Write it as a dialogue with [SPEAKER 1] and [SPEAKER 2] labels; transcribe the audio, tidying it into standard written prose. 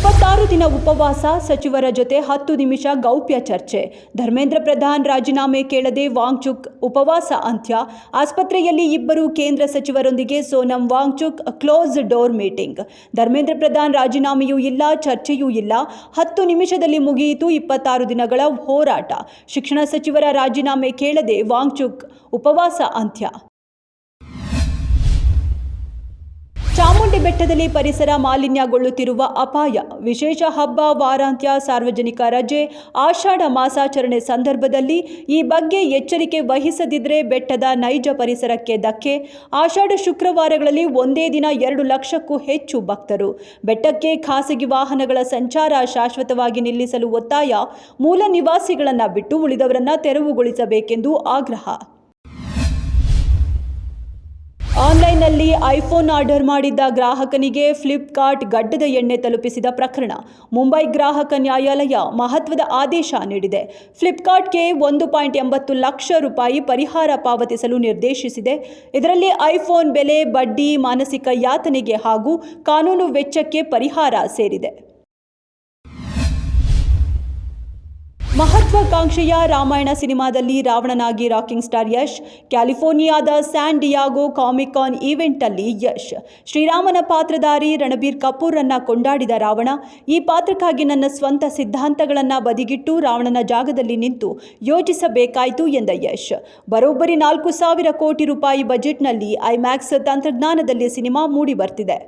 [SPEAKER 1] 26 ದಿನ ಉಪವಾಸ, ಸಚಿವರ ಜೊತೆ 10 ನಿಮಿಷ ಗೌಪ್ಯ ಚರ್ಚೆ. ಧರ್ಮೇಂದ್ರ ಪ್ರಧಾನ್ ರಾಜೀನಾಮೆ ಕೇಳದೆ ವಾಂಗ್ಚುಕ್ ಉಪವಾಸ ಅಂತ್ಯ. ಆಸ್ಪತ್ರೆಯಲ್ಲಿ ಇಬ್ಬರು ಕೇಂದ್ರ ಸಚಿವರೊಂದಿಗೆ Sonam Wangchuk close door meeting. Dharmendra Pradhan ರಾಜೀನಾಮೆಯೂ ಇಲ್ಲ, ಚರ್ಚೆಯೂ ಇಲ್ಲ. 10 ನಿಮಿಷದಲ್ಲಿ ಮುಗಿಯಿತು 26 ದಿನಗಳ ಹೋರಾಟ. ಶಿಕ್ಷಣ ಸಚಿವರ ರಾಜೀನಾಮೆ ಕೇಳದೆ ವಾಂಗ್ಚುಕ್ ಉಪವಾಸ ಅಂತ್ಯ. ಚಾಮುಂಡಿ ಬೆಟ್ಟದಲ್ಲಿ ಪರಿಸರ ಮಾಲಿನ್ಯಗೊಳ್ಳುತ್ತಿರುವ ಅಪಾಯ. ವಿಶೇಷ ಹಬ್ಬ, ವಾರಾಂತ್ಯ, ಸಾರ್ವಜನಿಕ ರಜೆ, ಆಷಾಢ ಮಾಸಾಚರಣೆ ಸಂದರ್ಭದಲ್ಲಿ ಈ ಬಗ್ಗೆ ಎಚ್ಚರಿಕೆ ವಹಿಸದಿದ್ದರೆ ಬೆಟ್ಟದ ನೈಜ ಪರಿಸರಕ್ಕೆ ಧಕ್ಕೆ. ಆಷಾಢ ಶುಕ್ರವಾರಗಳಲ್ಲಿ ಒಂದೇ ದಿನ 2 ಲಕ್ಷಕ್ಕೂ ಹೆಚ್ಚು ಭಕ್ತರು. ಬೆಟ್ಟಕ್ಕೆ ಖಾಸಗಿ ವಾಹನಗಳ ಸಂಚಾರ ಶಾಶ್ವತವಾಗಿ ನಿಲ್ಲಿಸಲು ಒತ್ತಾಯ. ಮೂಲ ನಿವಾಸಿಗಳನ್ನು ಬಿಟ್ಟು ಉಳಿದವರನ್ನು ತೆರವುಗೊಳಿಸಬೇಕೆಂದು ಆಗ್ರಹ. ಆನ್ಲೈನ್ನಲ್ಲಿ ಐಫೋನ್ ಆರ್ಡರ್ ಮಾಡಿದ್ದ ಗ್ರಾಹಕನಿಗೆ ಫ್ಲಿಪ್ಕಾರ್ಟ್ ಗಡ್ಡದ ಎಣ್ಣೆ ತಲುಪಿಸಿದ ಪ್ರಕರಣ. ಮುಂಬೈ ಗ್ರಾಹಕ ನ್ಯಾಯಾಲಯ ಮಹತ್ವದ ಆದೇಶ ನೀಡಿದೆ. ಫ್ಲಿಪ್ಕಾರ್ಟ್ಗೆ 1.80 ಲಕ್ಷ ರೂಪಾಯಿ ಪರಿಹಾರ ಪಾವತಿಸಲು ನಿರ್ದೇಶಿಸಿದೆ. ಇದರಲ್ಲಿ ಐಫೋನ್ ಬೆಲೆ, ಬಡ್ಡಿ, ಮಾನಸಿಕ ಯಾತನೆಗೆ ಹಾಗೂ ಕಾನೂನು ವೆಚ್ಚಕ್ಕೆ ಪರಿಹಾರ ಸೇರಿದೆ. ಮಹತ್ವಾಕಾಂಕ್ಷೆಯ ರಾಮಾಯಣ ಸಿನಿಮಾದಲ್ಲಿ ರಾವಣನಾಗಿ ರಾಕಿಂಗ್ ಸ್ಟಾರ್ ಯಶ್. ಕ್ಯಾಲಿಫೋರ್ನಿಯಾದ ಸ್ಯಾನ್ ಡಿಯಾಗೋ ಕಾಮಿಕ್ ಕಾನ್ ಈವೆಂಟ್ನಲ್ಲಿ ಯಶ್ ಶ್ರೀರಾಮನ ಪಾತ್ರಧಾರಿ ರಣಬೀರ್ ಕಪೂರ್ರನ್ನ ಕೊಂಡಾಡಿದ ರಾವಣ. ಈ ಪಾತ್ರಕ್ಕಾಗಿ ನನ್ನ ಸ್ವಂತ ಸಿದ್ಧಾಂತಗಳನ್ನು ಬದಿಗಿಟ್ಟು ರಾವಣನ ಜಾಗದಲ್ಲಿ ನಿಂತು ಯೋಚಿಸಬೇಕಾಯಿತು ಎಂದ ಯಶ್. ಬರೋಬ್ಬರಿ 4,000 ಕೋಟಿ ರೂಪಾಯಿ ಬಜೆಟ್ನಲ್ಲಿ ಐಮ್ಯಾಕ್ಸ್ ತಂತ್ರಜ್ಞಾನದಲ್ಲಿ ಸಿನಿಮಾ ಮೂಡಿ ಬರ್ತಿದೆ.